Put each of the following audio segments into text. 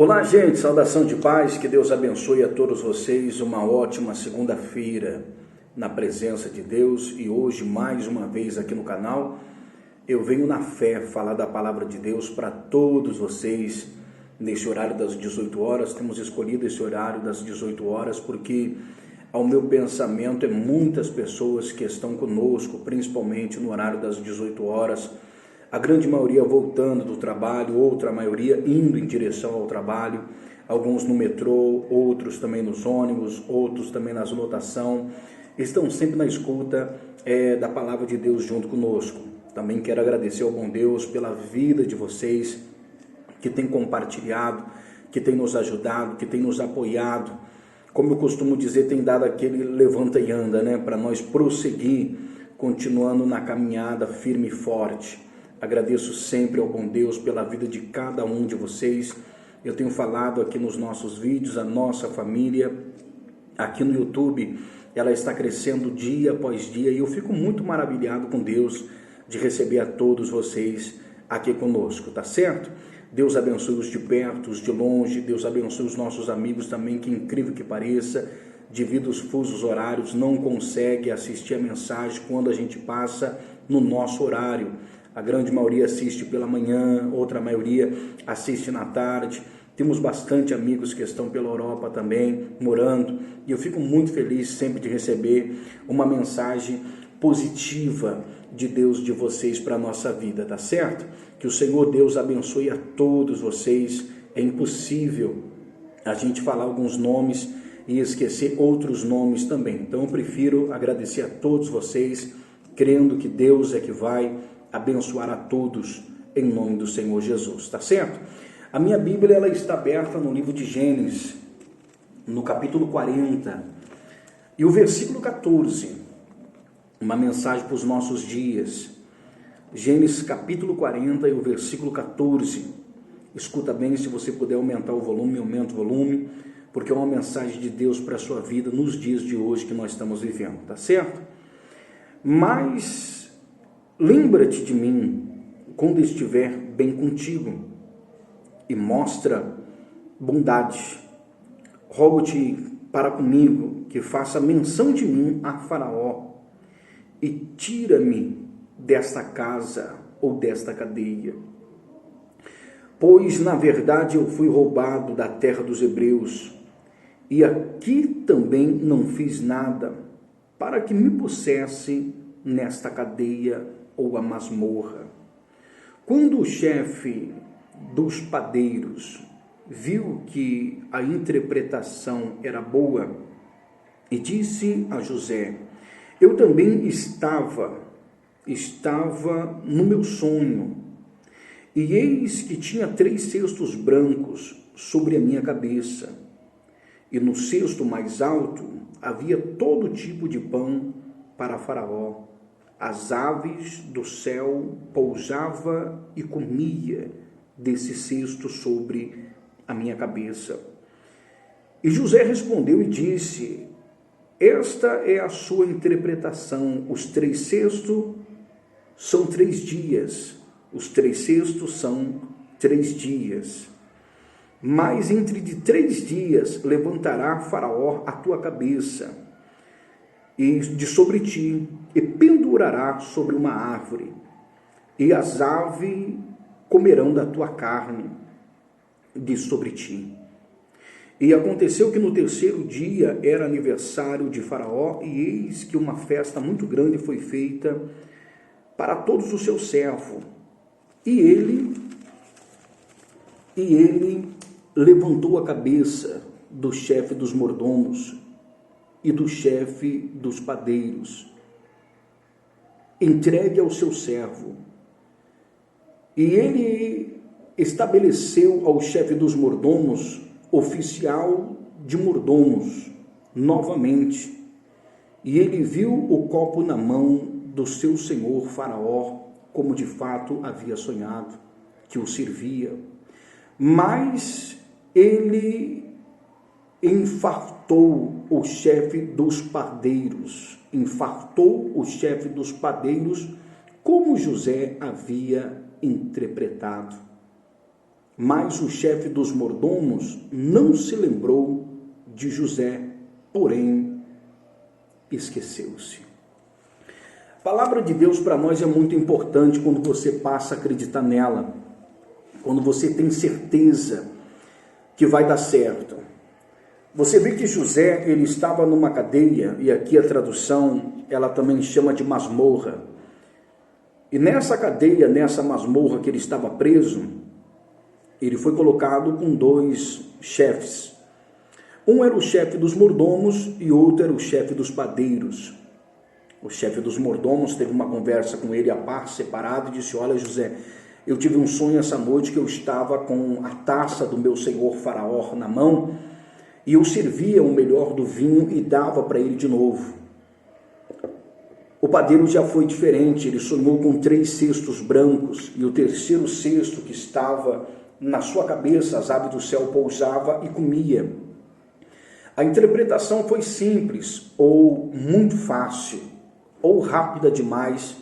Olá, gente, saudação de paz, que Deus abençoe a todos vocês, uma ótima segunda-feira na presença de Deus. E hoje, mais uma vez aqui no canal, eu venho na fé falar da palavra de Deus para todos vocês nesse horário das 18 horas. Temos escolhido esse horário das 18 horas porque, ao meu pensamento, é muitas pessoas que estão conosco, principalmente no horário das 18 horas, a grande maioria voltando do trabalho, outra maioria indo em direção ao trabalho, alguns no metrô, outros também nos ônibus, outros também nas lotação, estão sempre na escuta da palavra de Deus junto conosco. Também quero agradecer ao bom Deus pela vida de vocês, que tem compartilhado, que tem nos ajudado, que tem nos apoiado. Como eu costumo dizer, tem dado aquele levanta e anda, né? Para nós prosseguir, continuando na caminhada firme e forte. Agradeço sempre ao bom Deus pela vida de cada um de vocês. Eu tenho falado aqui nos nossos vídeos, a nossa família aqui no YouTube, ela está crescendo dia após dia e eu fico muito maravilhado com Deus de receber a todos vocês aqui conosco, tá certo? Deus abençoe os de perto, os de longe, Deus abençoe os nossos amigos também, que incrível que pareça, devido aos fusos horários, não consegue assistir a mensagem quando a gente passa no nosso horário. A grande maioria assiste pela manhã, outra maioria assiste na tarde. Temos bastante amigos que estão pela Europa também, morando. E eu fico muito feliz sempre de receber uma mensagem positiva de Deus, de vocês para a nossa vida, tá certo? Que o Senhor Deus abençoe a todos vocês. É impossível a gente falar alguns nomes e esquecer outros nomes também. Então eu prefiro agradecer a todos vocês, crendo que Deus é que vai abençoar a todos em nome do Senhor Jesus, tá certo? A minha Bíblia, ela está aberta no livro de Gênesis, no capítulo 40 e o versículo 14, uma mensagem para os nossos dias. Gênesis capítulo 40 e o versículo 14, escuta bem, se você puder aumentar o volume, aumenta o volume, porque é uma mensagem de Deus para a sua vida nos dias de hoje que nós estamos vivendo, tá certo? Mas lembra-te de mim quando estiver bem contigo e mostra bondade. Rogo-te para comigo que faça menção de mim a Faraó e tira-me desta casa ou desta cadeia. Pois, na verdade, eu fui roubado da terra dos hebreus e aqui também não fiz nada para que me pusesse nesta cadeia ou a masmorra. Quando o chefe dos padeiros viu que a interpretação era boa e disse a José: eu também estava no meu sonho, e eis que tinha 3 cestos brancos sobre a minha cabeça, e no cesto mais alto havia todo tipo de pão para Faraó. As aves do céu pousava e comia desse cesto sobre a minha cabeça. E José respondeu e disse: esta é a sua interpretação. Os 3 cestos são 3 dias. Os 3 cestos são 3 dias. Mas entre de 3 dias levantará Faraó a tua cabeça e de sobre ti, e pendurará sobre uma árvore, e as aves comerão da tua carne de sobre ti. E aconteceu que no 3º dia era aniversário de Faraó, e eis que uma festa muito grande foi feita para todos os seus servos. E ele levantou a cabeça do chefe dos mordomos e do chefe dos padeiros, entregue ao seu servo. E ele estabeleceu ao chefe dos mordomos oficial de mordomos novamente. E ele viu o copo na mão do seu senhor Faraó, como de fato havia sonhado, que o servia. Mas ele infartou o chefe dos padeiros, como José havia interpretado. Mas o chefe dos mordomos não se lembrou de José, porém esqueceu-se. A palavra de Deus para nós é muito importante quando você passa a acreditar nela, quando você tem certeza que vai dar certo. Você vê que José, ele estava numa cadeia, e aqui a tradução, ela também chama de masmorra. E nessa cadeia, nessa masmorra que ele estava preso, ele foi colocado com dois chefes. Um era o chefe dos mordomos e outro era o chefe dos padeiros. O chefe dos mordomos teve uma conversa com ele à parte, separado, e disse: olha, José, eu tive um sonho essa noite que eu estava com a taça do meu senhor faraó na mão, e eu servia o melhor do vinho e dava para ele de novo. O padeiro já foi diferente, ele sonhou com 3 cestos brancos, e o terceiro cesto que estava na sua cabeça, as aves do céu pousava e comia. A interpretação foi simples, ou muito fácil, ou rápida demais,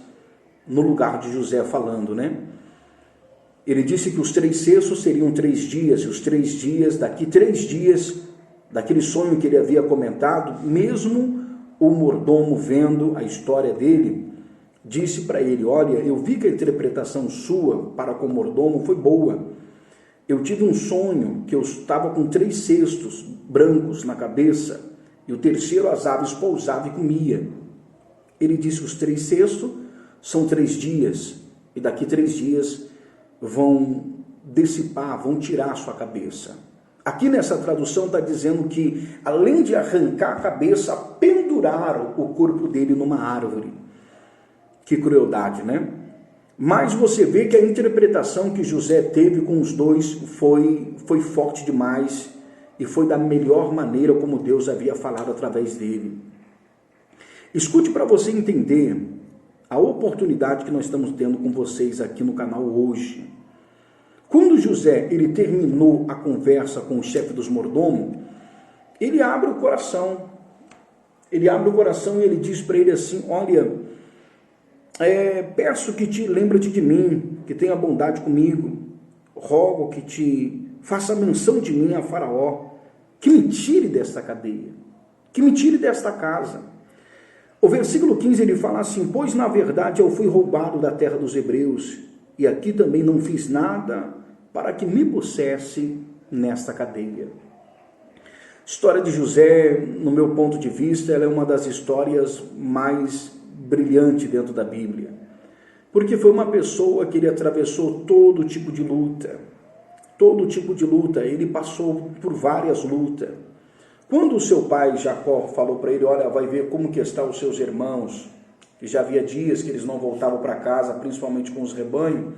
no lugar de José falando, né? Ele disse que os 3 cestos seriam 3 dias, e os 3 dias, daqui 3 dias, daquele sonho que ele havia comentado, mesmo o mordomo vendo a história dele, disse para ele: olha, eu vi que a interpretação sua para com o mordomo foi boa. Eu tive um sonho que eu estava com 3 cestos brancos na cabeça, e o terceiro as aves pousavam e comia. Ele disse: os 3 cestos são 3 dias, e daqui 3 dias vão dissipar, vão tirar a sua cabeça. Aqui nessa tradução está dizendo que, além de arrancar a cabeça, penduraram o corpo dele numa árvore. Que crueldade, né? Mas você vê que a interpretação que José teve com os dois foi forte demais, e foi da melhor maneira como Deus havia falado através dele. Escute para você entender a oportunidade que nós estamos tendo com vocês aqui no canal hoje. Quando José ele terminou a conversa com o chefe dos mordomos, ele abre o coração. Ele abre o coração e ele diz para ele assim: olha, peço que te lembre-te de mim, que tenha bondade comigo. Rogo que te faça menção de mim a Faraó, que me tire desta cadeia, que me tire desta casa. O versículo 15 ele fala assim: pois na verdade eu fui roubado da terra dos hebreus, e aqui também não fiz nada para que me pusesse nesta cadeia. A história de José, no meu ponto de vista, ela é uma das histórias mais brilhantes dentro da Bíblia, porque foi uma pessoa que ele atravessou todo tipo de luta, ele passou por várias lutas. Quando o seu pai Jacó falou para ele: olha, vai ver como que estão os seus irmãos, que já havia dias que eles não voltavam para casa, principalmente com os rebanhos,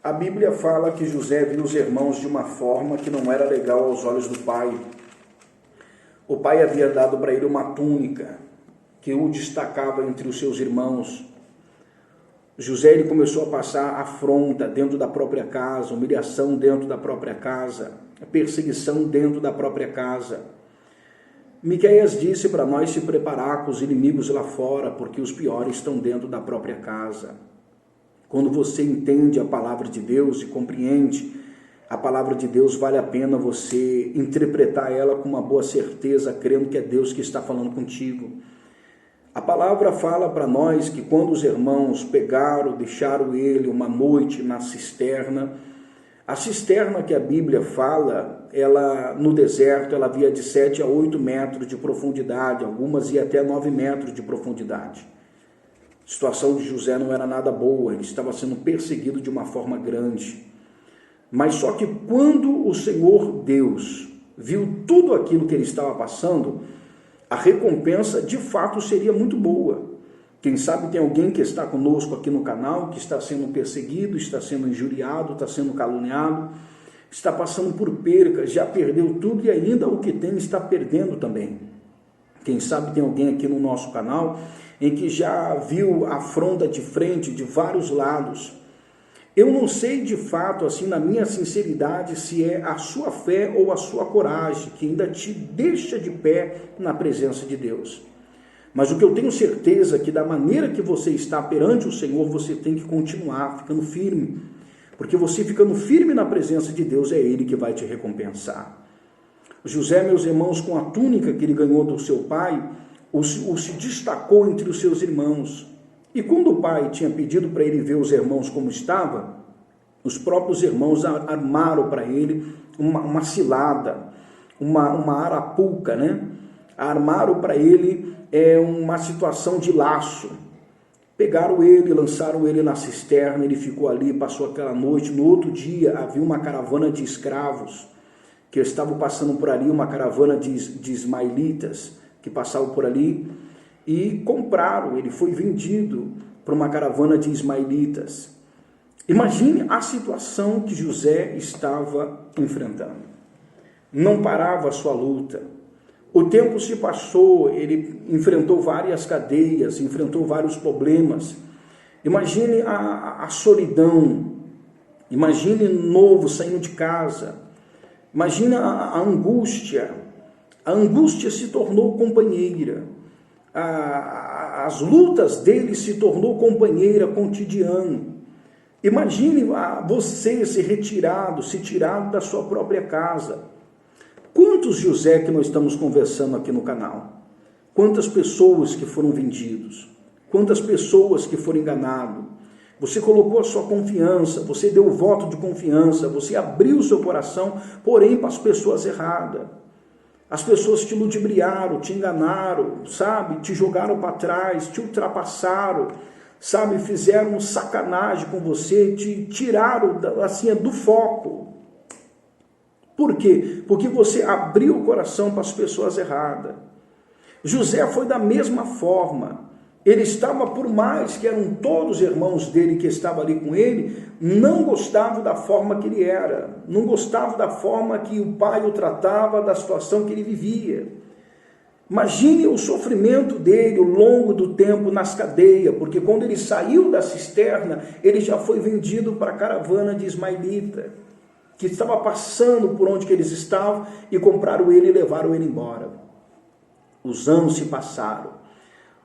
a Bíblia fala que José viu os irmãos de uma forma que não era legal aos olhos do pai. O pai havia dado para ele uma túnica que o destacava entre os seus irmãos. José ele começou a passar afronta dentro da própria casa, humilhação dentro da própria casa, perseguição dentro da própria casa. Miqueias disse para nós se preparar com os inimigos lá fora, porque os piores estão dentro da própria casa. Quando você entende a palavra de Deus e compreende a palavra de Deus, vale a pena você interpretar ela com uma boa certeza, crendo que é Deus que está falando contigo. A palavra fala para nós que quando os irmãos deixaram ele uma noite na cisterna, a cisterna que a Bíblia fala, ela no deserto, ela havia de 7 a 8 metros de profundidade, algumas iam até 9 metros de profundidade. A situação de José não era nada boa, ele estava sendo perseguido de uma forma grande. Mas só que quando o Senhor Deus viu tudo aquilo que ele estava passando, a recompensa de fato seria muito boa. Quem sabe tem alguém que está conosco aqui no canal, que está sendo perseguido, está sendo injuriado, está sendo caluniado, está passando por percas, já perdeu tudo e ainda o que tem está perdendo também. Quem sabe tem alguém aqui no nosso canal em que já viu a afronta de frente de vários lados. Eu não sei de fato, assim, na minha sinceridade, se é a sua fé ou a sua coragem que ainda te deixa de pé na presença de Deus. Mas o que eu tenho certeza é que da maneira que você está perante o Senhor, você tem que continuar ficando firme. Porque você ficando firme na presença de Deus, é Ele que vai te recompensar. José, meus irmãos, com a túnica que ele ganhou do seu pai, se destacou entre os seus irmãos. E quando o pai tinha pedido para ele ver os irmãos como estavam, os próprios irmãos armaram para ele uma cilada, uma arapuca, né? Armaram para ele uma situação de laço. Pegaram ele, lançaram ele na cisterna, ele ficou ali, passou aquela noite. No outro dia havia uma caravana de escravos que estavam passando por ali, uma caravana de ismaelitas que passavam por ali e compraram, ele foi vendido para uma caravana de ismaelitas. Imagine a situação que José estava enfrentando. Não parava a sua luta. O tempo se passou, ele enfrentou várias cadeias, enfrentou vários problemas. Imagine a solidão, imagine novo saindo de casa, imagine a angústia. A angústia se tornou companheira, as lutas dele se tornou companheira cotidiano. Imagine você ser tirado da sua própria casa. Quantos José que nós estamos conversando aqui no canal? Quantas pessoas que foram vendidos? Quantas pessoas que foram enganadas? Você colocou a sua confiança, você deu o voto de confiança, você abriu o seu coração, porém para as pessoas erradas. As pessoas te ludibriaram, te enganaram, sabe? Te jogaram para trás, te ultrapassaram, sabe? Fizeram sacanagem com você, te tiraram assim, do foco. Por quê? Porque você abriu o coração para as pessoas erradas. José foi da mesma forma. Ele estava, por mais que eram todos irmãos dele que estavam ali com ele, não gostavam da forma que ele era, não gostavam da forma que o pai o tratava, da situação que ele vivia. Imagine o sofrimento dele ao longo do tempo nas cadeias, porque quando ele saiu da cisterna, ele já foi vendido para a caravana de ismaelita, que estava passando por onde que eles estavam e compraram ele e levaram ele embora. Os anos se passaram.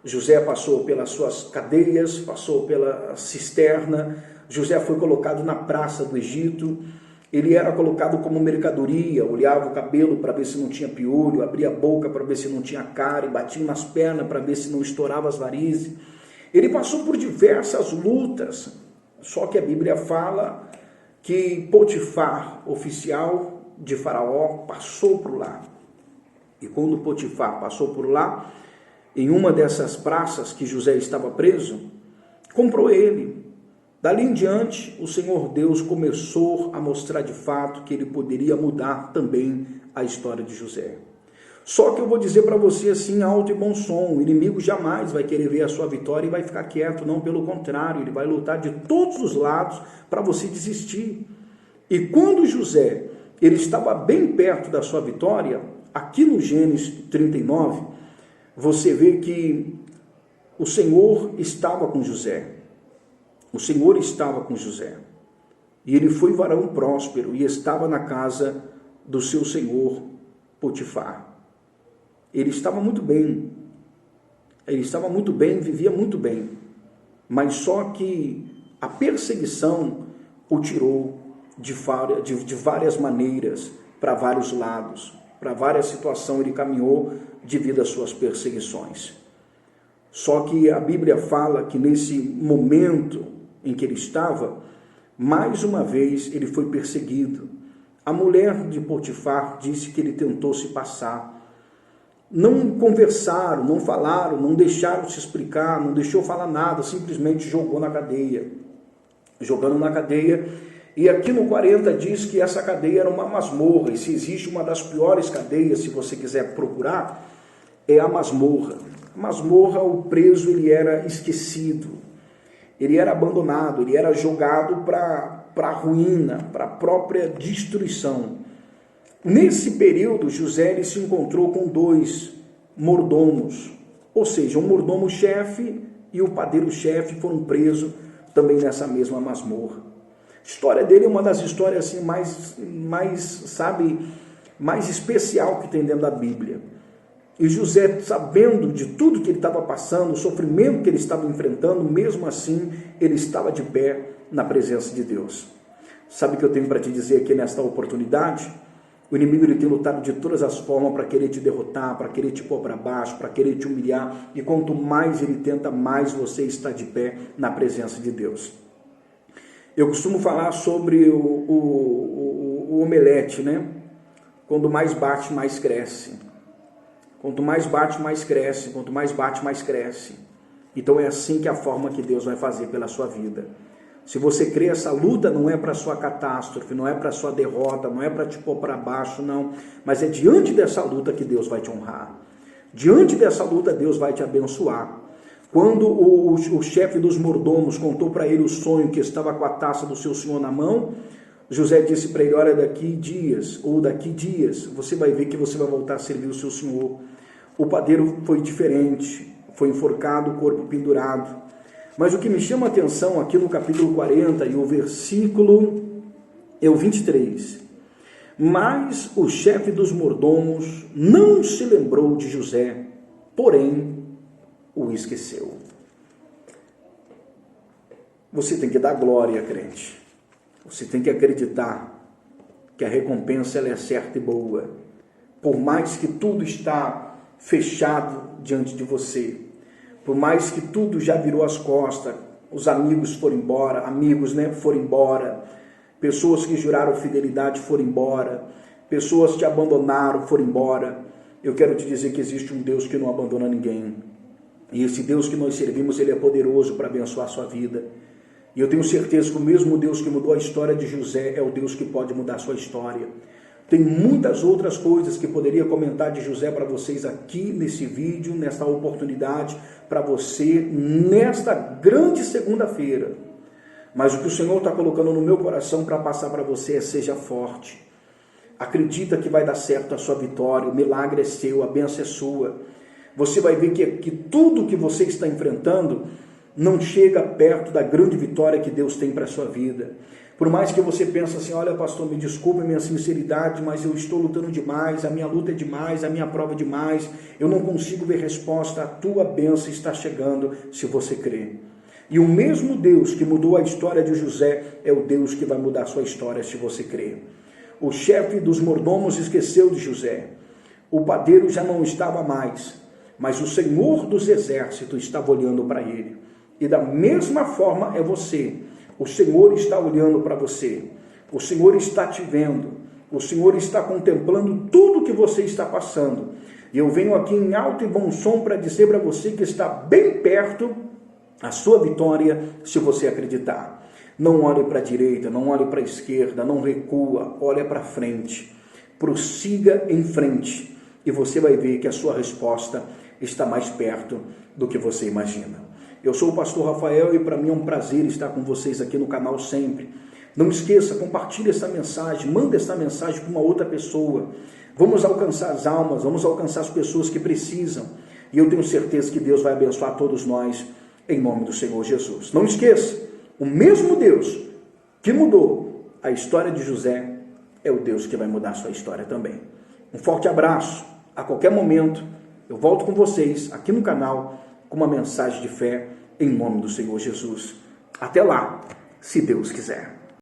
José passou pelas suas cadeias, passou pela cisterna. José foi colocado na praça do Egito. Ele era colocado como mercadoria, olhava o cabelo para ver se não tinha piolho, abria a boca para ver se não tinha cárie, batia nas pernas para ver se não estourava as varizes. Ele passou por diversas lutas, só que a Bíblia fala que Potifar, oficial de Faraó, passou por lá. E quando Potifar passou por lá, em uma dessas praças que José estava preso, comprou ele. Dali em diante, o Senhor Deus começou a mostrar de fato que ele poderia mudar também a história de José. Só que eu vou dizer para você assim, alto e bom som, o inimigo jamais vai querer ver a sua vitória e vai ficar quieto, não, pelo contrário, ele vai lutar de todos os lados para você desistir. E quando José, ele estava bem perto da sua vitória, aqui no Gênesis 39, você vê que o Senhor estava com José. O Senhor estava com José. E ele foi varão próspero e estava na casa do seu senhor Potifar. Ele estava muito bem. Ele estava muito bem, vivia muito bem. Mas só que a perseguição o tirou de várias maneiras, para vários lados. Para várias situações ele caminhou devido às suas perseguições. Só que a Bíblia fala que nesse momento em que ele estava, mais uma vez ele foi perseguido. A mulher de Potifar disse que ele tentou se passar. Não conversaram, não falaram, não deixaram se explicar, não deixou falar nada, simplesmente jogou na cadeia. Jogando na cadeia. E aqui no 40 diz que essa cadeia era uma masmorra, e se existe uma das piores cadeias, se você quiser procurar, é a masmorra. A masmorra, o preso, ele era esquecido, ele era abandonado, ele era jogado para a ruína, para a própria destruição. Nesse período, José ele se encontrou com dois mordomos, ou seja, um mordomo-chefe e o padeiro-chefe foram presos também nessa mesma masmorra. A história dele é uma das histórias assim, mais especial que tem dentro da Bíblia. E José, sabendo de tudo que ele estava passando, o sofrimento que ele estava enfrentando, mesmo assim, ele estava de pé na presença de Deus. Sabe o que eu tenho para te dizer aqui nesta oportunidade? O inimigo ele tem lutado de todas as formas para querer te derrotar, para querer te pôr para baixo, para querer te humilhar. E quanto mais ele tenta, mais você está de pé na presença de Deus. Eu costumo falar sobre o omelete, né? Quando mais bate, mais cresce. Quanto mais bate, mais cresce. Quanto mais bate, mais cresce. Então é assim que é a forma que Deus vai fazer pela sua vida. Se você crê, essa luta não é para sua catástrofe, não é para sua derrota, não é para te pôr para baixo, não. Mas é diante dessa luta que Deus vai te honrar. Diante dessa luta, Deus vai te abençoar. Quando o chefe dos mordomos contou para ele o sonho que estava com a taça do seu senhor na mão, José disse para ele, olha, daqui dias, você vai ver que você vai voltar a servir o seu senhor. O padeiro foi diferente, foi enforcado, o corpo pendurado. Mas o que me chama a atenção aqui no capítulo 40 e o versículo é o 23. Mas o chefe dos mordomos não se lembrou de José, porém o esqueceu. Você tem que dar glória, crente. Você tem que acreditar que a recompensa ela é certa e boa. Por mais que tudo está fechado diante de você, por mais que tudo já virou as costas, os amigos foram embora, foram embora, pessoas que juraram fidelidade foram embora, pessoas que te abandonaram foram embora, eu quero te dizer que existe um Deus que não abandona ninguém. E esse Deus que nós servimos, ele é poderoso para abençoar a sua vida. E eu tenho certeza que o mesmo Deus que mudou a história de José é o Deus que pode mudar a sua história. Tem muitas outras coisas que poderia comentar de José para vocês aqui nesse vídeo, nesta oportunidade, para você, nesta grande segunda-feira. Mas o que o Senhor está colocando no meu coração para passar para você é: seja forte. Acredita que vai dar certo a sua vitória, o milagre é seu, a bênção é sua. Você vai ver que tudo que você está enfrentando não chega perto da grande vitória que Deus tem para a sua vida. Por mais que você pense assim, olha pastor, me desculpe a minha sinceridade, mas eu estou lutando demais, a minha luta é demais, a minha prova é demais, eu não consigo ver resposta, a tua bênção está chegando se você crer. E o mesmo Deus que mudou a história de José é o Deus que vai mudar a sua história se você crer. O chefe dos mordomos esqueceu de José, o padeiro já não estava mais, mas o Senhor dos exércitos estava olhando para ele. E da mesma forma é você. O Senhor está olhando para você, o Senhor está te vendo, o Senhor está contemplando tudo que você está passando. E eu venho aqui em alto e bom som para dizer para você que está bem perto a sua vitória, se você acreditar. Não olhe para a direita, não olhe para a esquerda, não recua, olhe para frente, prossiga em frente e você vai ver que a sua resposta está mais perto do que você imagina. Eu sou o pastor Rafael e para mim é um prazer estar com vocês aqui no canal sempre. Não esqueça, compartilhe essa mensagem, manda essa mensagem para uma outra pessoa. Vamos alcançar as almas, vamos alcançar as pessoas que precisam. E eu tenho certeza que Deus vai abençoar todos nós, em nome do Senhor Jesus. Não esqueça, o mesmo Deus que mudou a história de José é o Deus que vai mudar a sua história também. Um forte abraço, a qualquer momento eu volto com vocês aqui no canal com uma mensagem de fé em nome do Senhor Jesus. Até lá, se Deus quiser.